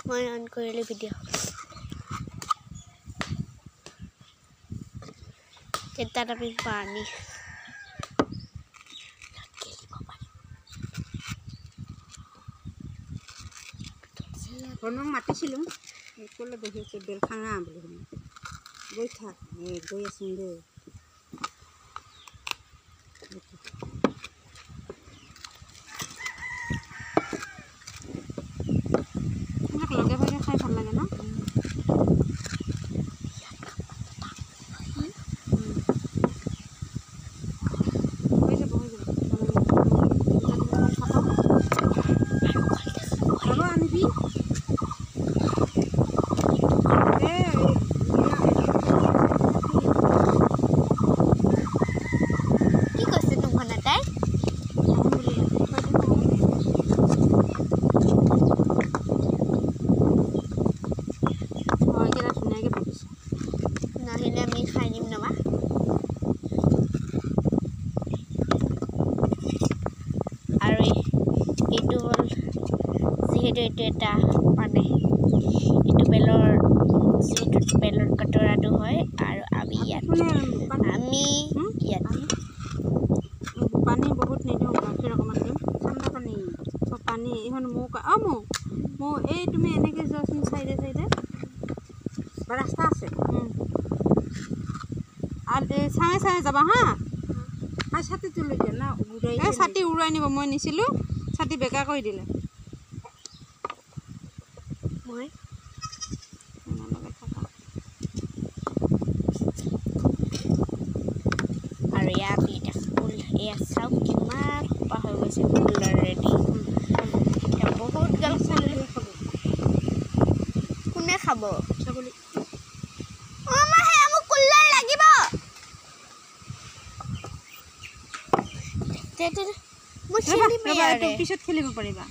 মই অন কৰিলে ভিডিঅ' কেইটাত আমি পানী ঘৰক মাতিছিলোঁ ক'লে বহি আছে বেল খাঙা বুলি শুনি গৈ থাক গৈ আছোঁ দেই লগে ভাগে খাই ভাল লাগে ন আনিবি কি কৈছে নোহোৱা তাই নাহিলে আমি খাই দিম নামা আৰু এইটো হ'ল যিহেতু এইটো এটা মানে এইটো বেলৰ যিহেতু বেলৰ কটৰাটো হয় আৰু আমি ইয়াত পানী বহুত নিদিওঁ গাখীৰ অকণমান দিম ঠাণ্ডা পানী পানী এইখন মোক মোক এই তুমি এনেকৈ যোৱাচোন চাইডে চাইডে ৰাস্তা আছে আৰু চাই চাই যাবা হা আৰু ছাতিটো লৈ দিয়া না এই ছাতি উৰাই নিব মই নিছিলোঁ ছাতি বেকা কৰি দিলে মই আৰু ইয়াত এটা ফুল এয়া চাওক কিমান সোপা হৈ গৈছে ফুল ৰেডি এতিয়া বহুত গাল ফুল কোনে খাব ছাগলী মোক কুল্লাৰ লাগিব মই খেলিম পিছত খেলিব পাৰিবা